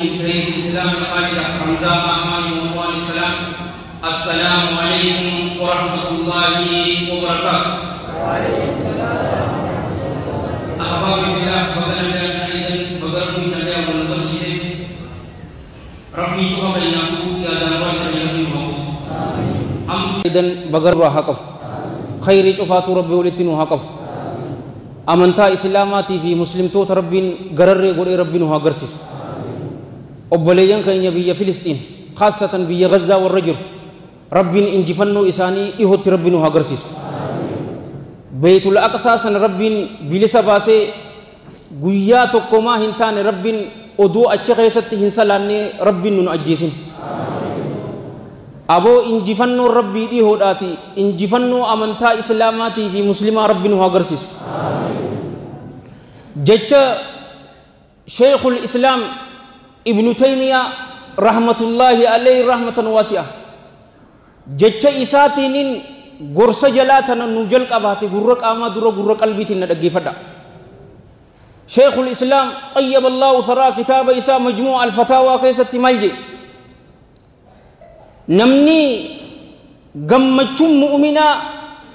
تريد الإسلام الخالدة حمزة أماني وموالي السلام. السلام عليكم ورحمة الله وبركاته. وعليكم السلام. أحبابي في الله بدل جلنا أيضا بدل من اليوم والبرسيس ربي جوا بينافو يا داروا يا موجود. أيضا بغر وحقف خير جفات ربي ولتن وحقف. أمنتا إسلاماتي في مسلم توت ربين غرر غور ربين وحقرسيس. أبليان كأني بيا فلسطين خاصة بيا غزة والرجل ربين إنجفنو إساني إهوت ربين وهاجرسيس بيت الأقصى سن ربين بلسا باسه غيا تقوما هنتان ربين أدو أشخاصت هنسلاني ربين نون أجيسين أبو إنجفنو ربي إهوداتي إنجفنو أمنتا إسلاماتي في مسلمة ربين وهاجرسيس جت شيخ الإسلام ابن تيمية رحمة الله عليه رحمة واسعة جتش إساتين غرس جلاتنا نجل قباتي غرق آما درو غرق قلبيتنا دقي فدا شيخ الإسلام طيب الله ثرى كتاب إساء مجموع الفتاوى كيسة ملجي نمني غمچم مؤمنا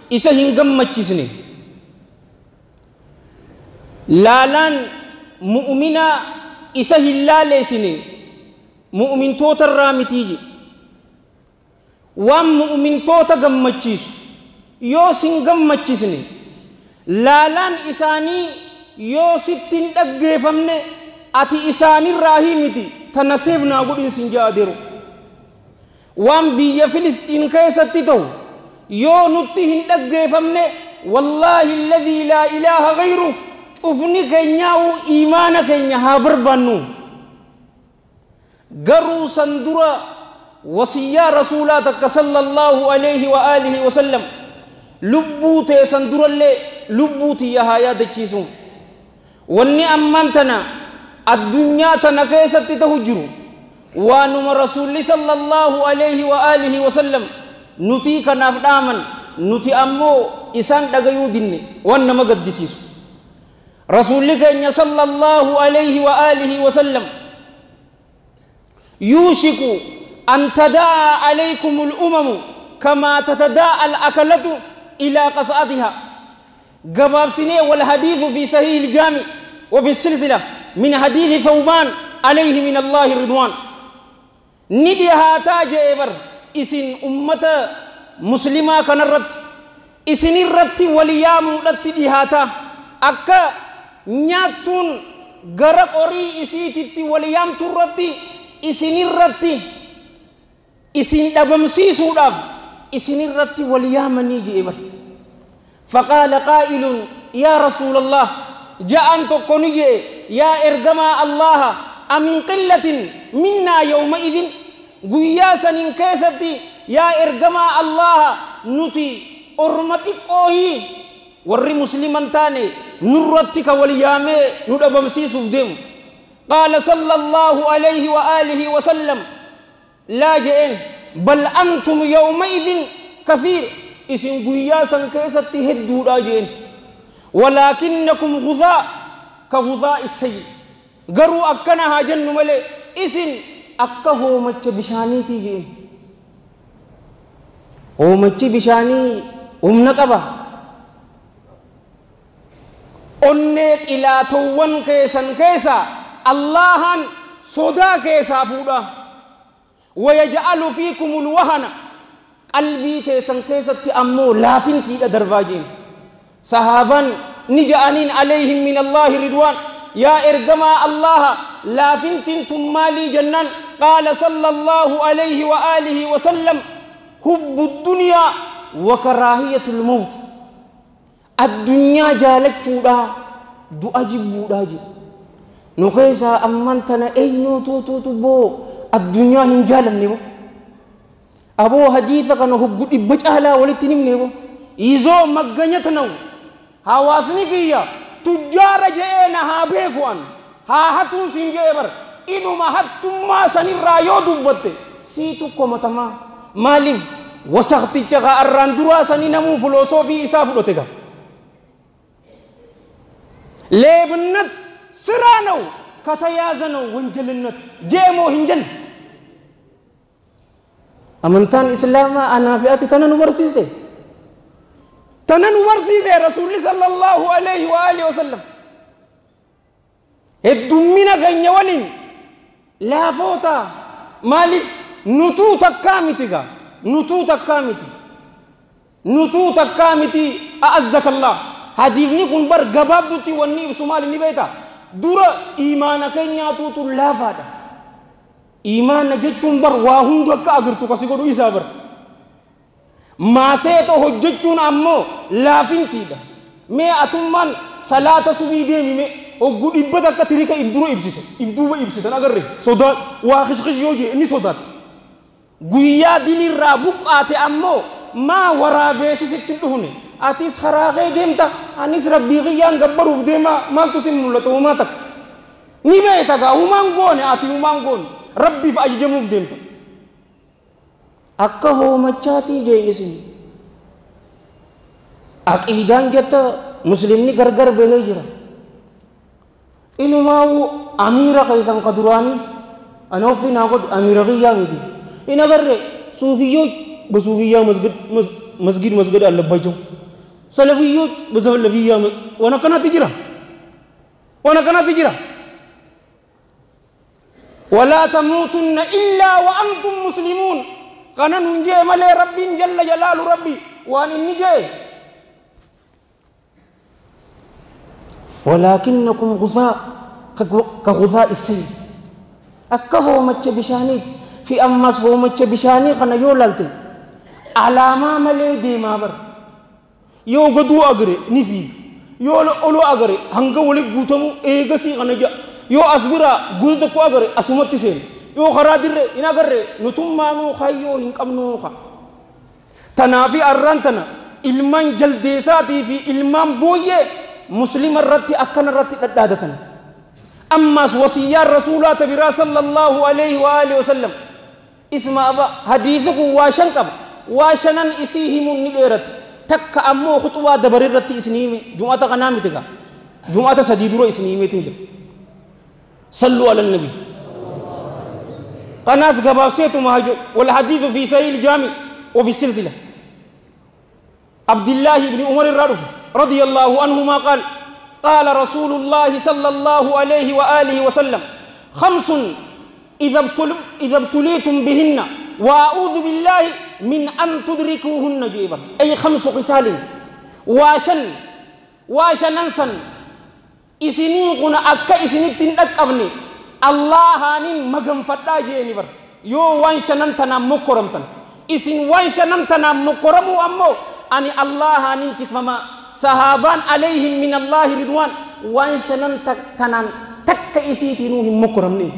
إسهن غمچسني لالان مؤمنا isa hillaalesine mu'mintoota irraa mitiiji waan mu'mintoota gammachiisu yoo sin gammachisne laalaan isaanii yoo sittin dhaggeeffamne ati isaanirraa himiti tana seefnaa godhin sin jaadeeru waan biyya filistiin keessatti ta'u yoo nutti hin dhaggeeffamne wallaahi alladhii laa ilaaha ghayru ufni kenyaawu iimaana kenya haa barbaannu garuu sandura wasiyyaa rasuulaa takka sallallahu alayhi wa alihi wa sallam lubbuu tee sandurallee lubbuu tiyya haa yaadachiisu wanni ammaan tana addunyaa tana keessatti ta'u jiru waanuma rasuulli sallallahu alayhi wa alihi wa sallam nuti kanaaf dhaaman nuti ammoo isaan dhagayuu dinne waan nama gaddisiisu رسولك صلى الله عليه وآله وسلم يوشك أن تداعى عليكم الأمم كما تتداعى الأكلة إلى قصعتها قباب سنة والحديث في صحيح الجامع وفي السلسلة من حديث ثوبان عليه من الله الرضوان نديها تاج إبر إسن أمة مسلمة كان الرد إسن الرد وليام رد ديهاتا أكا nyatun garak ori isi titi waliyam turati isinirratti isin dhabamsiisuudhaaf isinirratti waliyamanii jeebar faqaala qaa'ilun yaa rasuulallah ja'an tokko ni jee yaa ergamaa allaha amin qillatin minnaa yawma idin guyyaa sanin keessatti yaa ergamaa allaha nuti orma xiqqoohii warri musliman taane nurrattika waliyame nudabamsiisuuf deemu qaala sallallahu alayhi wa alihi wa sallam laa je'en bal antum yawmaidin kathiir isin guyyaa san keessatti hedduudha je'en walaakinnakum ghudaa ka ghudaa isayyi garuu akkana haa jennu malee isin akka hoomacha bishaaniitii je'en hoomachi bishaanii humna qaba onne xilaatowwan keessan keessa allahan sodaa keessaa fuudha wayaj'alu fiikumul wahana qalbii teessan keessatti ammoo laafintiidha darbaa jeen sahaabaan ni ja'aniin alayhim min allahi ridwaan yaa ergamaa allaha laafintiin tun maalii jennaan qaala sallallahu alayhi wa alihi wa sallam hubbu dunyaa wa karaahiyatul mawt addunyaa jaalachuudha du'a jibbuudha jedhu nu keessaa amman tana eenyuutu boo addunyaa hin jaalanne bo aboo hadiisa kana hoggu dhibba caalaa walitti himne bo izoo magganyata naw hawaasni kiyya tujjaara je'eena haa beeku'an haa hatuun siin je'e bar inuma hattummaa sanirraa yoo dubbatte siitu komatamaa maaliif wasaqticha kaa arraan duraa sanii namuu filosoofii isaa fudhate gaa leebnat ስራ ነው كتيازنوا وانجلنت جيمو هنجل أمنتان إسلام أنا فئتي تنن ورسيسته تنن ورسيسته رسول صلى الله عليه وآله وسلم الدمنا غني ولين لا فوتا مالك نتوت كامتيغا نتوت كامتي أعزك الله حديثني كن بر غباب دوتي وني سومالي ني بيتا دورا إيمانك نياتو لا فادا إيمان جتون بر واهون دوكا أغرتو كسي قدو إسا بر ما سيتو حجتون أمو لا فنتيدا مي أتمان صلاة سبي ديمي مي وقود إبدا كتريكا إبدو إبسيتا أغرر صدات واخش يوجي إني صدات قويا ديني رابوك آتي أمو ما ورا بيسي ستدهوني أتيس خراغي ديمتا أنيس ربي غيان غبرو ديما ما تسمى لتو ما تك نيبيتا غا همان غوني آتي همان غوني ربي فأججموك ديمتا akka hoomachaatii jee isin aqiidaan jetta muslimni gargar beelee jira ilmaawu amiira kaysan kaduraani ana ofii naa godhu amiira kiyyaa miti in agarre suufiyyoo basuufiyyaa masgid allabbaቸው salafiyyoo basalafiyyaa wana kanatti jira ولا تموتن إلا وأنتم مسلمون قانا ننجي ملي ربي جل جلال ربي وان النجي ولكنكم غثاء كغثاء السيل أكهو متش بشانيت في أمس هو متش بشاني قانا يولالت على ما ملي دي ما بر يو قدو أغري نفي يو أولو أغري هنگا ولي قوتمو إيغسي قانا جا يو أصبرا قلتكو أغري أسمت سيل yoo karaa dirre in agarre nutummaanuu kayyoo hin qabnuuka tanaafi arraan tana ilmaan jaldeesaatii fi ilmaan booyyee muslima irratti akkana irratti dhadhaadatan ammaas wasiyyaan rasuulaa tabiraa sallallahu alayhi wa alihi wasallam isma aba hadiithiku waa shan qaba waa shanan isii himuun ni dheeratti takka ammoo khuxubaa dabarii irratti isin hime jum'ata kanaa miti gaa jum'ata sadii dura isin himeetin jira salluu ala nabi قناس قباسيت مهجو والحديث في سهيل الجامع وفي السلسلة عبد الله بن عمر الرادف رضي الله عنهما قال رسول الله صلى الله عليه وآله وسلم 5 إذا ابتليتم بهن وأعوذ بالله من أن تدركوهن جيبا أي 5 خصال واشن أنسن إسنين قنا أكا إسنين تندك أبني الله هانين مغم فدا جيني بر يو وان شنن تنا مكرم تن اسين وان شنن تنا مكرم امو اني الله هانين تكفما صحابان عليهم من الله رضوان وان شنن تنان تك اسيتينو مكرمني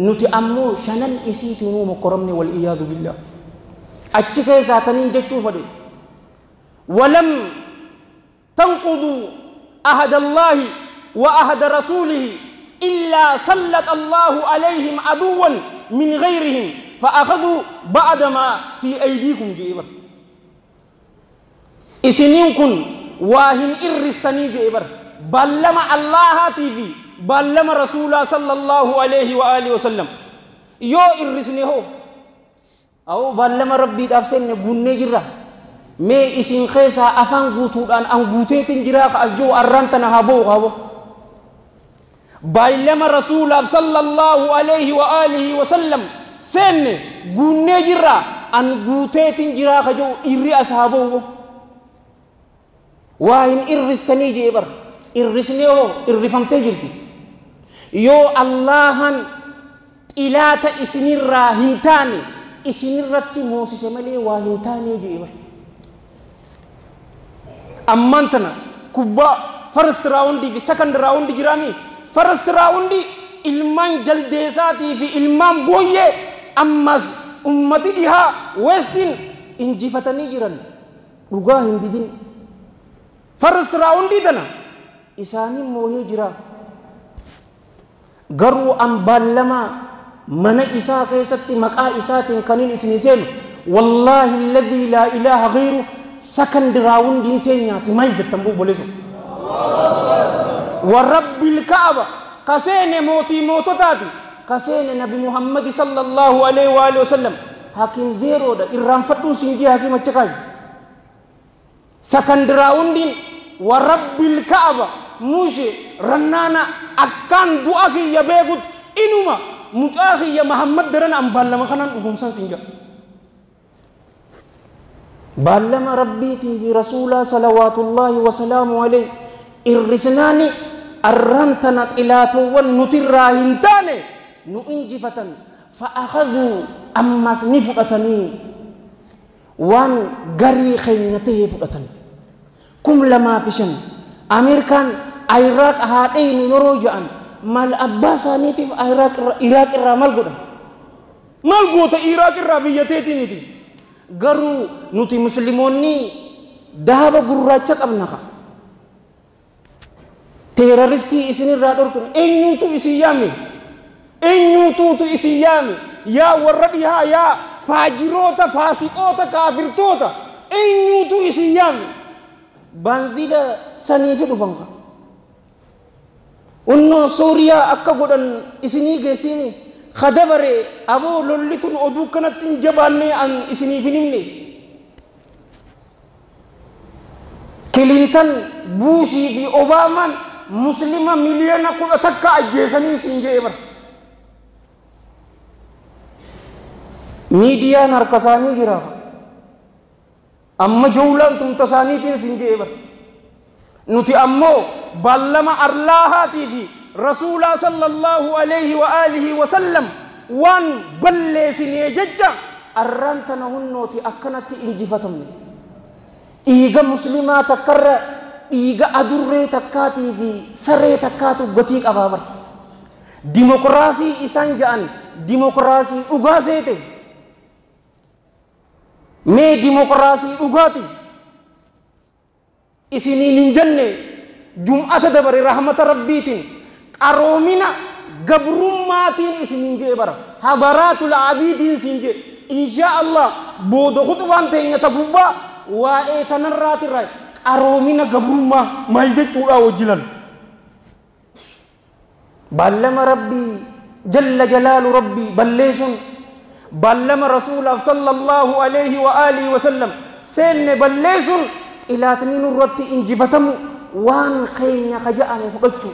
نتي امو شنن اسيتينو مكرمني والعياذ بالله اتكي ذاتنين جچو فدي ولم تنقضوا عهد الله وعهد رسوله إلا سلط الله عليهم عدوا من غيرهم فأخذوا بعد ما في أيديكم جيبر إسنين كن واهن إرساني جيبر بلما الله تيفي بلما رسول صلى الله عليه وآله وسلم يو إرسني هو أو بلما ربي أفسن بني جرا مي إسن خيسا أفان قوتودان أن قوتيتين جرا أجو أرانتنا هابو بلما رسول صلى الله عليه وآله وسلم سن قنّي جرا أن قوتيتين جرا خجو إرّي أصحابه وإن إرّستني جيبر إرّسني هو إرّفمتي جرتي يو اللهن إلاتا إسنرّا هنتاني إسنرّتي موسيس ملي وهنتاني جيبر أمانتنا كبا first round في second round جرامي first round ilman jaldeesaatii fi ilman booyyee ammas ummati dhihaa westin injifatanii jiran dhugaa hin didin first round tana isaanii moohee jira garuu ambaalama mana isaa keessatti maqaa isaatiin kaniin isin seenu wallahi alladhi la ilaha ghayru second round din teenyaati mal jettan boleso ورب الكعبة كسين موتي موتتاتي كسين نبي محمد صلى الله عليه وآله وسلم حكيم زيرو دا إرام فتو سنجي حكيم الشكاي سكندراوندين ورب الكعبة موشي رنانا أكان دعاكي يبيغت إنما متاخي يا محمد درن أمبالا مخانان أقومسان سنجا بالما ربيتي في رسوله صلوات الله وسلامه عليه الرسناني الرنتنت إلاتو والنترى هنتاني نؤنجفة فأخذوا أمس نفقتني وان غري خينته فقتني كم لما فيشن أمريكان عراق هاتين يروجان mal abbasanitif Iraq irra mal godhan mal goota Iraq irra biyyateetii miti garuu nuti musliimoonni daaba gurraacha qabna ka terroristii isinirraa dhorkun eenyuutu isin yaame eenyuutu isin yaame yaa warra dhihaa yaa faajiroota faasiqoota kaafirtoota eenyuutu isin yaame banzila saniifi dhufan ka unno Suuriyaa akka godhan isinii geessini khadabare aboo lollitun oduu kanatti jabaanne an isiniif himne Clinton Bush fi Obama muslima miliyoona 10 takka ajjeesanii sinjee bar miidiyaan harka isaanii jira amma jawlaan tumtasaaniitiin sinjee bar nuti ammoo ballama arlaahaati fi rasuula sallallahu alayhi wa alihi wa sallam waan balleessinee jecha arrantana hunnooti akkanatti injifatamne dhiiga muslimaa takkarra dhiiga adurree takkaatii fi saree takkaatu gatii qabaa bara dimokiraasii isaan ja'an dimokiraasii dhugaa seete mee dimokiraasii dhugaati isiniin hin jenne jum'ata dabare rahmata rabbiitiin qaroomina gabrummaatiin isiniin jee bara habaraatul abiidiin siin jee inshaa Allah booda khutbaan teenya tagubbaa waa'ee tanarraatirraa qaroomina gabrummaa maal jechuudha wajjilan ballama rabbii jalla jalaalu rabbii balleessun ballama rasuulaaf sallallahu alayhi wa alihi wa sallam seenne balleessun ilaatni nurratti injifatamu waan keenya kaja'ame fudhachu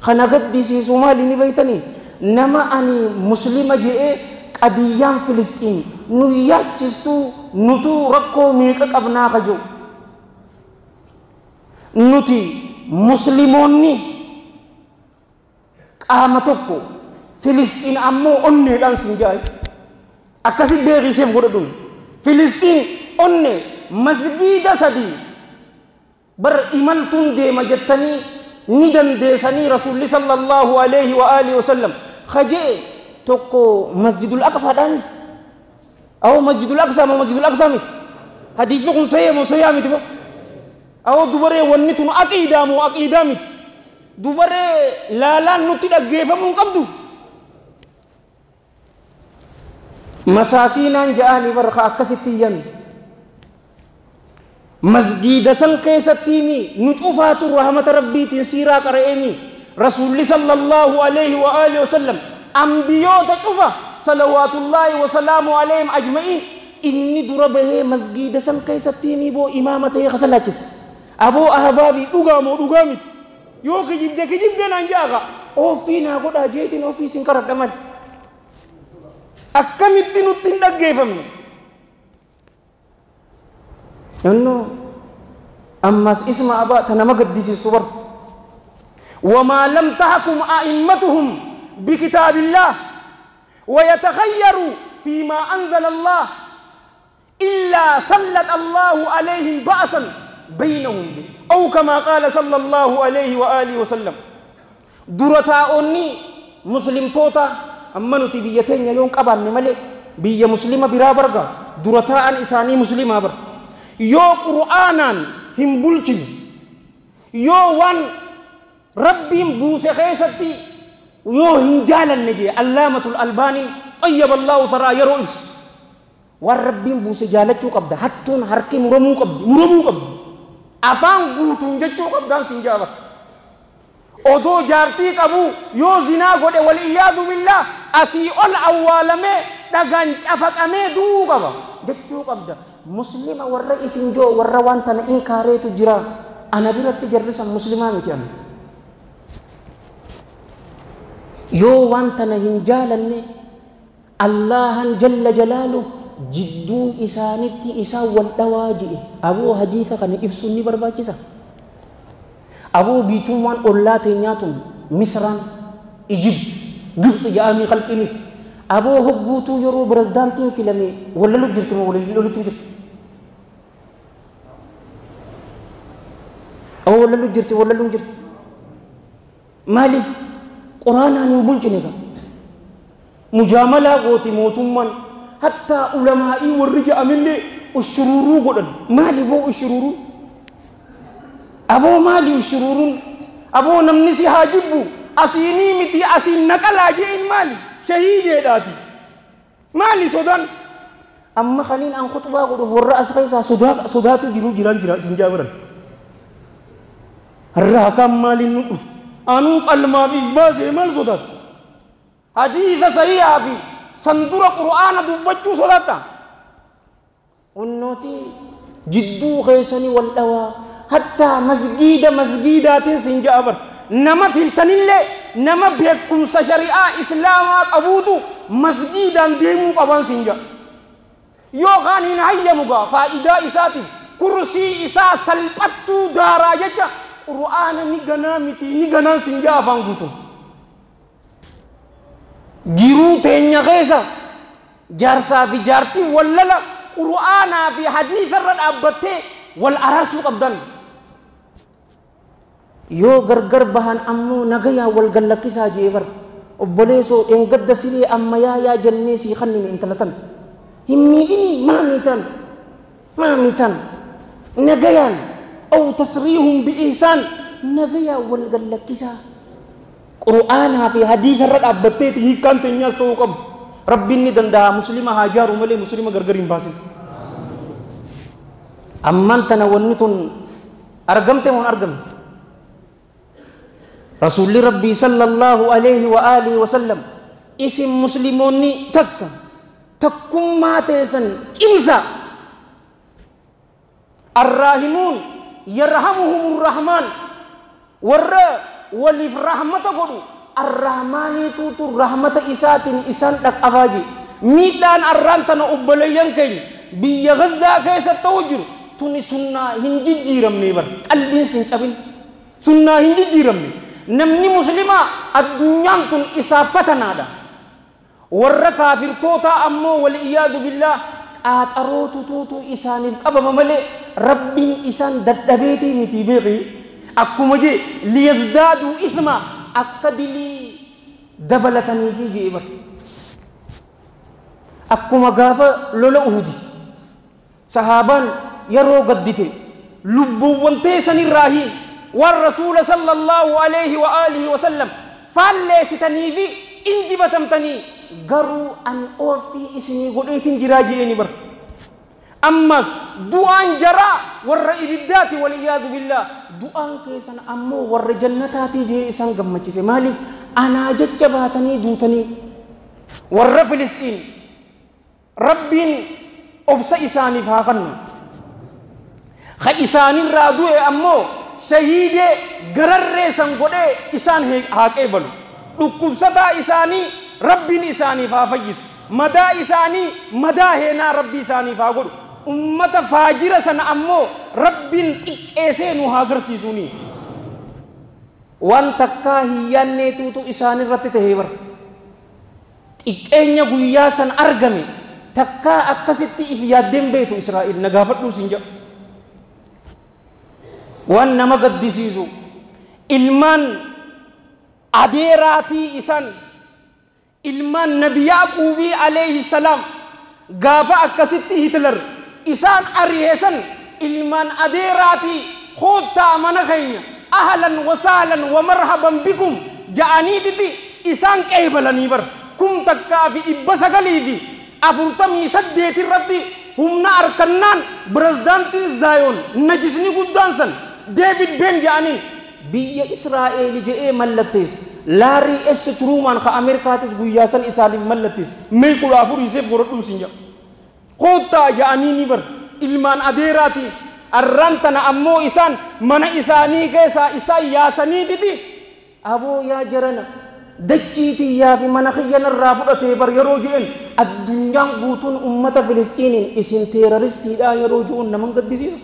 kana gaddisiisu maali ni beeytanii nama ani muslima je'ee qadiyyaan filistiin nu yaachistu nutu rakkoo meeqa qabnaa kaja'u nuti muslimoonni qaama tokko filistiin ammoo onneedhaan sin jaay akkasi beekiseef godhadhuun filistiin onne masgiida sadii bar imaltuun deema jettanii ni dandeessanii rasuulli sallallahu alayhi wa alihi wa sallam khajee tokko masjidul aqsaadhaan aw masjidul aqsa ma masjidul aqsa miti hadithi kun sayyaa miti aw dubaree wanni tun aqiidaa miti dubaree laalaan nutti dhaggeeffamuun qabdu masaakiinaan ja'anii barka akkasitti yami مسجد سن كيستيمي نشوفات رحمة ربي تنسيرا قرئني رسول صلى الله عليه وآله وسلم أنبياء تشوفه صلوات الله وسلامه عليهم أجمعين إني دربه مسجد سن كيستيمي بو إمامته خسلاتس أبو أحبابي دوغامي يو كجيب نانجاغا أو فينا قد أجيتين أو في سنكرب دمال أكملت نتين دقيفمني إنه أمس اسم أبا تنمجد ديس الصبر وما لم تحكم أئمتهم بكتاب الله ويتخيروا فيما أنزل الله إلا سلط الله عليهم بأسا بينهم أو كما قال صلى الله عليه وآله وسلم درتاؤني مسلم توتا أما نتبيتين يوم قبل نملي بي مسلمة برابرغا درتاء إساني مسلمة بر يو قرآنا هم بلچن يو وان ربهم بوسي خيستي يو هنجالا نجي علامة الألباني طيب الله ثرى يروئس والربهم بوسي جالتشو قبدا حتون حركي مرمو قبدا أفان قوتون جتشو قبدا سنجابا odoo jaartii qabu yoo zinaa godhe waliyaadu billah asii ol awwaalame dhagaan cafaqamee du'uu qaba jechuu qabda. Muslima warra ifinjoo warra waan tana inkaareetu jira ana biratti jarrisan muslimaa miti ana. Yoo waan tana hin jaalanne Allahan jalla jalaalu jidduu isaanitti isaan wal dhawaa ji'e aboo hadiisa kana ibsuun ni barbaachisa. Aboo biitummaan ollaa teenyaatun Misraan, Ijipt, Gibsi ja'amii qalqinis aboo hogguutuu yeroo pirezidaantiin filame wallalu jirti moo wallalutti jirti? wallalu jirti wallalu jirti. Maaliif quraanaan hin bulchine ka mujaamalaa gooti mootummaan hatta ulamaa'ii warri ja'amillee ushururuu godhan. Maali boo ushururuu? Aboo maali ushururun? Aboo namni si haa jibbu asiinii miti asiin naqalaa je'in maali? Shahiideedhaati. Maali sodaan? Amma khaliin an khutbaa godhuuf warra as keessaa sodaatu jiraan isin jaabiran. Har'a kan maaliin nu dhufu? Anuu qalmaaf baasee maal sodaatu? Hadiisa sahihaa fi sandura qur'aana dubbachuu sodaata. Unnooti jidduu keessanii wal dhawaa hatta masgiidaatiin sin jaabar nama filtanillee nama beekumsa shari'aa islaamaa qabuutu masgiidaan deemuu qaban sin jaa. Yookaan hin hayyamu gaa faayidaa isaatiif kursii isaa salphattuu daaraa jecha qur'aana ni ganaa miti ni ganaan sin jaa afaan guutuun. Jiruu teenya keessa jaarsaa fi jaartii wallala qur'aanaa fi hadiisa irra dhaabbattee wal araarsuu qabdan. Yoo gargar bahan ammoo nagayaa wal gallakkisaa jeebar obboleessoo dheengadda siree ammayyaa yaa jennee sii kannime intalatan hin miidhini maamitan nagayaan aw tasriihum bi ihsaan nagayaa wal gallakkisaa. Qur'aanaa fi hadiisa irra dhaabbatteeti hiikkaan teenyaas ta'uu qabdu. Rabbiin ni danda'a muslima haa jaaru malee muslima gargar hin baasin. Ammaan tana wanni tun argamte moo argamne? Rasuulli Rabbii sallallahu alayhi wa alihi wa sallam isin muslimoonni takkummaa teessan cimsa. Arraahimuun yarhamuhumur rahmaan warra waliif rahmata godhu arrahmaaniituutu rahmata isaatiin isaan dhaqqabaaji. Miidhaan arraan tana obboleeyyan keenya biyya Gazzaa keessa ta'u jiru tuni sunnaa hin jijjiiramne bar qalbiin sin cabin sunnaa hin jijjiiramne. Namni muslimaa addunyaan tun isaaf fatanaadha. Warra kaafirtootaa ammoo waliyaadu billah qaaxarootutuutu isaaniif qabama malee rabbiin isaan dadhabeetii miti beeqi. Akkuma jee liyazdaaduu ithma akka dilii dabalatanii fi jee bar. Akkuma gaafa lola Uhudi sahaabaan yeroo gaddite lubbuuwwan teessanirraa hiin waan rasuula sallallahu alayhi wa alihi wa sallam faalleessitanii fi injibatamtanii garuu an oofii isinii godheetiin jiraa jeeni bar. Ammas du'aan jaraa warra ibiddaati waliyaadu billah du'aan keessan ammoo warra jannataatii jee isaan gammachise. Maaliif anaa jecha baatanii duutanii. Warra Filistiin rabbiin obsa isaaniif haa kennu. Ha isaanirraa du'e ammoo shahiidee gararreessan godhee isaan haa qeebalu. Dhukkubsataa isaanii rabbiin isaaniif haa fayyisu. Madaa isaanii madaa heenaa rabbi isaaniif haa godhu. Ummata faajira sana ammoo rabbiin xiqqeessee nu haa agarsiisuni. Waan takkaa hiyyaanneetuutu isaanirratti tahee bar. Xiqqeenya guyyaa san argame takkaa akkasitti if yaaddeen beetu Israa'el na gaafadhuu sin jedhu. Waan nama gaddisiisu ilmaan adeeraatii isaan ilmaan Nabi Yaaquubii alayhi salaam gaafa akkasitti Hitler isaan ari'eessan ilmaan adeeraatii hoottaa mana keenya ahlan wa sahlan wa marhaban bikum ja'aniititi isaan qeebalanii bar. Kum takkaa fi 948 irratti humna arkannaan pirezidaantii Zaayoon najisni guddaan san David Ben ja'aniin biyya Israa'eel je'ee mallattees laarii eessa turuumaan ka Ameerikaatis guyyaa san isaaniif mallattees mee 14 iseef godhadhuun sin jedha koottaa ja'anii ni bar ilmaan adeeraati arraan tana ammoo isaan mana isaanii keessaa isaan yaasanii didi aboo yaa jarana dachiitii yaa fi mana kiyyanarraa fudhatee bar yeroo je'en addunyaan guutuun ummata Filistiiniin isin teeraristiidhaa yeroo je'uun naman gaddisiisa.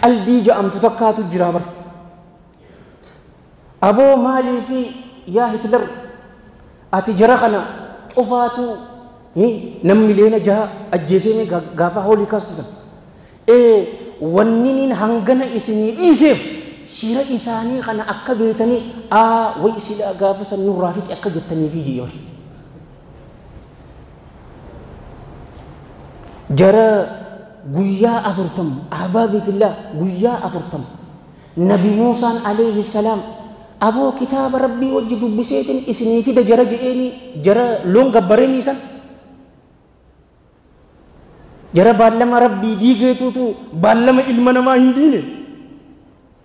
Qaldii ja'amtu takkaatu jira bar aboo maalii fi yaa Hitler ati jara kana cufaatu namni leena jaha ajjeesee gaafa Holocaust san wanni hangana isinii dhiiseef shira isaanii kana akka beetanii way sila gaafa san nurraa fixi akka jettanii fi jiyoor jara guyyaa 40 ahbaabi fillah guyyaa 40 nabi Muusaan alayhi salaam aboo kitaaba rabbii wajji dubbiseetin isinii fida jara je'eeni jara loon gabbaranii san jara baallama rabbii diigeetuutu baallama ilma namaa hin diine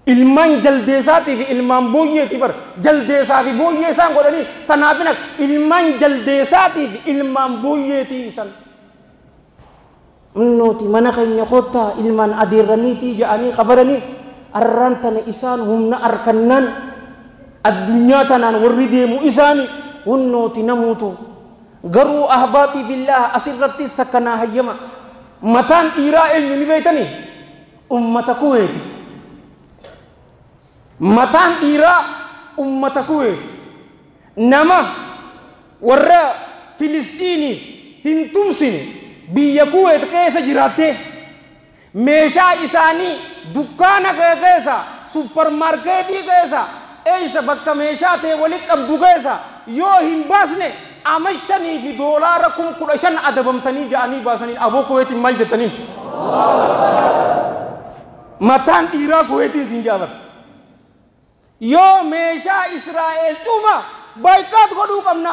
ilmaan jaldeesaatii fi ilmaan booyyeeti bar jaldeesaa fi booyyee isaan godhanii tanaafina ilmaan jaldeesaatii fi ilmaan booyyeetii isan nuti mana keenya kottaa ilmaan adeerraniitii ja'anii qabaraniif arraan tana isaan humna arkannaan addunyaa tanaan warri deemu isaanii hunnooti namuutu garuu ahbaabii fillah asirrattis takkanaa hayyama mataan dhiiraa eenyu ni beeytanii ummata Kuweeti mataan dhiiraa ummata Kuweeti nama warra Filistiiniif hin tumsine biyya Kuweet keessa jiraattee meeshaa isaanii dukkaana keessa suppermaarkeetii keessa eessa bakka meeshaa ta'e walitti qabdu keessa yoo hin baasne amashanii fi doolaara 15,000 adabamtanii ja'anii baasanii aboo Kuweetiin maal jettaniin mataan dhiiraa Kuweetii sin jaabar yoo meeshaa Israa'eel cufa baykaat godhuu qabna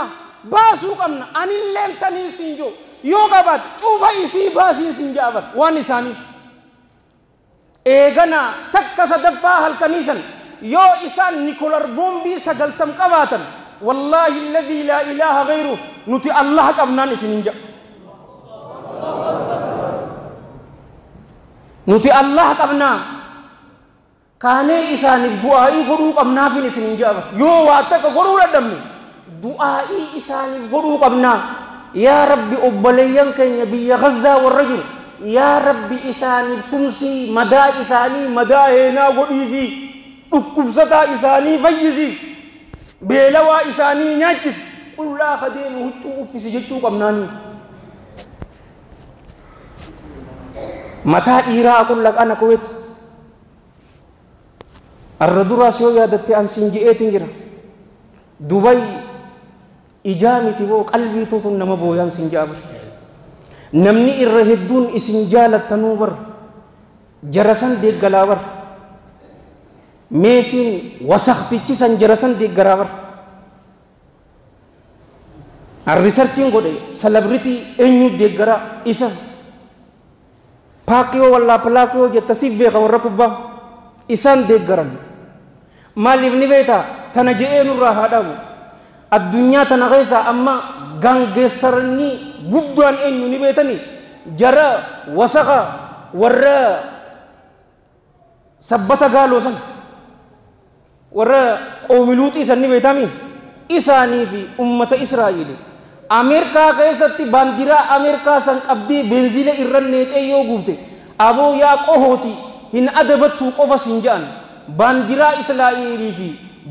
baasuu qabna anilleen tanii sin joo yoo qabaat cufa isii baasiin sin jaabar waan isaanii eegana takka sadaffaa halkaniisan yoo isaan nikolar boombii 90 qabaatan wallahi alladhi la ilaha ghayru nuti Allah qabnaan isinin ja nuti Allah qabnaa kaanee isaaniif du'aa'ii godhuu qabnaafin isinin jaaba yoo waa takka godhuu dadhabne du'aa'ii isaaniif godhuu qabnaa yaa rabbi obboleeyyan keenya biyya Gazzaa warra jiru yaa rabbi isaaniif tumsii madaa isaanii madaa heenaa godhii fi dhukkubsataa isaanii fayyisii beelawaa isaanii nyaachisi qullaa kadeemu huccuu uffisi jechuu qabnaanii mataa dhiiraa qullaqana Kuweet arra duraas yoo yaadatte ansin ji'eetin jira Dubai ijaamiti boo qalbii tuutun nama booyaan sin jaabar namni irra hedduun isin jaalattanuu bar jarasan deeggalaa bar meesiin wasaktichisan jarasan deeggaraa bar arrisartiin godhe celebrity eenyu deeggaraa isa paakiyoo wallaa palaakiyoo jetta siif beeka warra kubbaa isaan deeggaran maaliif ni beeta tana je'ee nurraa haa dhaabu addunyaa tana keessa amma gaangeessaranii guddaan eenyu ni beetanii jara wasaka warra sabbata gaaloo san warra qoomiluuxii san ni beetami isaanii fi ummata Israa'eel Ameerikaa keessatti baandiraa Ameerikaa san qabdee beenzila irra neexee yoo guute aboo yaa qohooti hin adabattuu qofa sin ja'an baandiraa Israa'eelii fi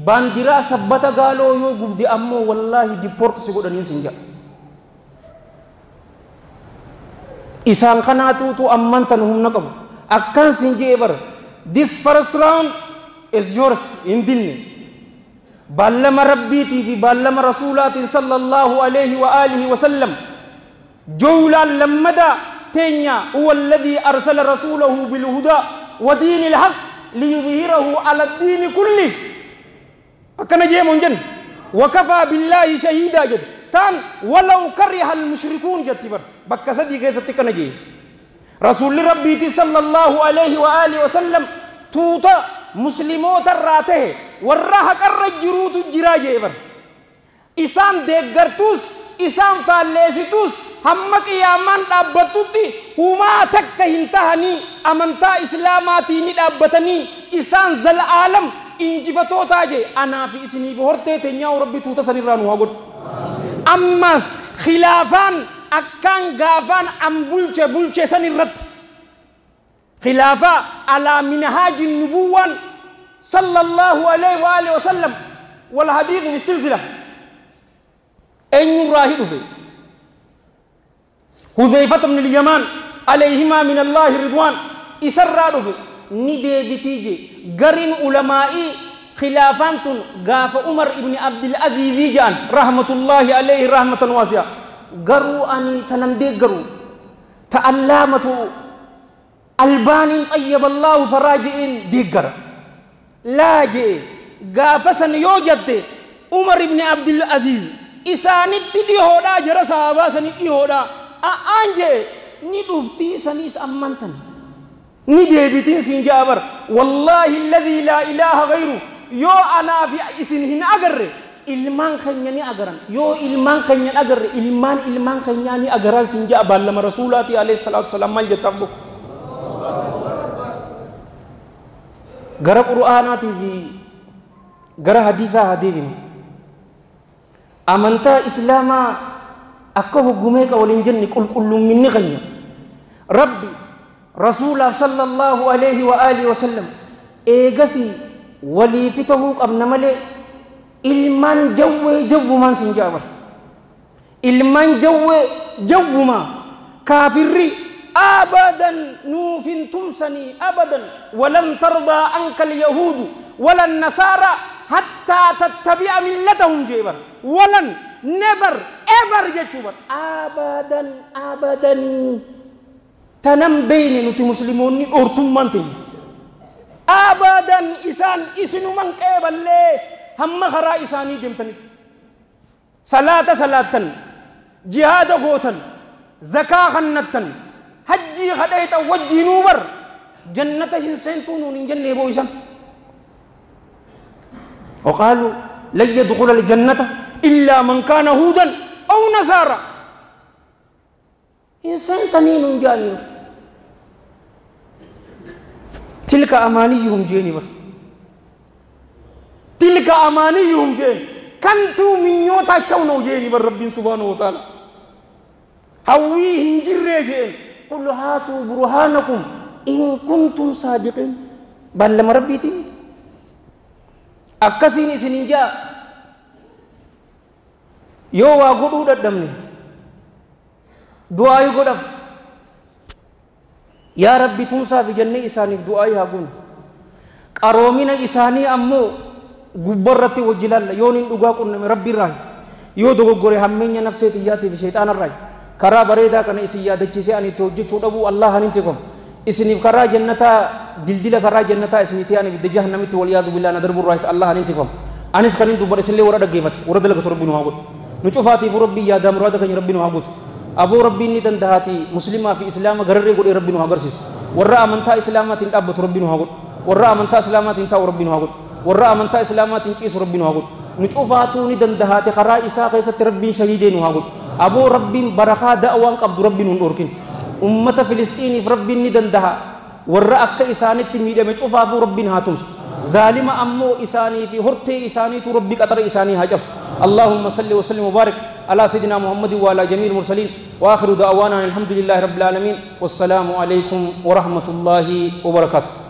baandiraa sabbata gaaloo yoo gubde ammoo wallaahi dippoorti si godhanii sin ja'a isaan kanaatuutu amman tan humna qabu akkan sin je'e bar this first round is yours in dinne ballama rabbiitii fi ballama rasuulaatiin sallallahu alayhi wa alihi wa sallam jawlaan lammada teenya huwa alladhi arsala rasuulahu bil huda wa diinil haqq liyudhhirahu ala ad-din kulli akana jeemon jen wa kafa billahi shahida jed tan walau kariha al mushrikuun jettibar bakka sadii keessatti kana jee رسول ربي صلى الله عليه وآله وسلم توتا مسلموت الراته والرهق الرجروت الجراجيبر إسان ديگرتوس إسان فالليسيتوس همك يامان دابتوتي هما تك هنتهني أمنتا إسلاماتي ندابتني إسان زل عالم إنجفتو تاجي أنا في إسني بهرتي تنيا ربي توتا سنيران وغد أمس خلافان أكان غافان أم بلچه سنيرت خلافة على منهاج النبوة صلى الله عليه وآله وسلم والحديث في السلسلة أين يراهد في حذيفة بن اليمان عليهما من الله الرضوان إسرار في ندي بتيجي قرن علمائي خلافان غاف عمر ابن عبد العزيز جان رحمة الله عليه رحمة واسعة قروا أني تنندي قروا تألامة الباني طيب الله فراجئين ديقر لاجئ غافسن يوجد عمر ابن عبد العزيز إسانت دي هودا جرى صحابة سنت دي هودا أنجي ندفتي سنيس أمانتن نديبتين سنجابر والله الذي لا إله غيره يو أنا في إسنهن أقر ilman khanyani agaran yo ilman khanyan agar ilman khanyani agaran sinja ballama rasulati alayhi salatu wasalam mal jatambu gara qur'anati fi gara haditha hadithin amanta islama akka hugume ka walin janni qulqullum minni khanya rabbi rasulullah sallallahu alayhi wa alihi wasallam egasi wali fitahu qabna male ilman jawwe man sinjabar ilman jawwe ma kafirri abadan nufin tumsani abadan walan tarda anka al-yahud wala an-nasara hatta tattabi'a millatahum jebar walan never ever jechubar abadani tanam bayni nuti muslimonni ortumman tin abadan isinu man qaballe هم خرا إساني دمتني صلاة جهاد غوتن زكاة خنتن حجي خديت وجه نور جنة إنسان تونون جنة بويسان وقالوا لن يدخل الجنة إلا من كان هودا أو نصارى إنسان تنين جانير تلك أمانيهم جانير تلك أمانيهم جين كنتو من يوتا كونو جيني بالرب سبحانه وتعالى هويهم جرين قل هاتوا برهانكم إن كنتم صادقين بل لما ربي تيني أكسيني سننجا يوا قدود الدمني دعاء قدف يا ربي تنسى في جنة إساني دعاء هاقون قرومين إساني أمو gubbarratti wajjilalla yooniin dhugaa qunname rabbi irraa yoo dogoggore hammeenya nafseetiyyaatiif shayxaana irraa karaa bareedaa kana isin yaadachiisee ani itti hojjechuu dhabuu Allah haninti kom isiniif karaa jannataa dildila karaa jannataa isiniitii ani bidda jahannamitti wal yaadu billaana darbu irraa Allah haninti kom anis kanin dubbar isinlee warra dhaggeeffate warra dalagatu rabbi nu haa godhu nu cufaatiif rabbi yaadaa muraada keenya rabbi nu haa guutu aboo rabbi inni dandahaati muslimaa fi islaama gararree godhee rabbi nu haa agarsiisu warra amantaa islaamaatiin dhaabbatu rabbi nu haa godhu warra amantaa islaamaatiin taa'u rabbi nu haa godhu warra amantaa islaamaatiin ciisu rabbi nu haa godhu nu cufaatu ni dandahaate karaa isaa keessatti rabbiin shahiidee nu haa godhu aboo rabbiin barakaa da'awaan qabdu rabbi nu hin dhorkin ummata filistiiniif rabbiin ni dandaha warra akka isaanitti miidhame cufaafuu rabbiin haa tumsu zaalima ammoo isaanii fi hortee isaaniitu rabbi qaxara isaanii haa cabsu allahumma salli wa sallim wa barik ala sayyidina muhammadin wa ala jamiil mursaliin wa akhiru da'awaana alhamdulillahi rabbil alamin wassalamu alaykum wa rahmatullahi wa barakatuh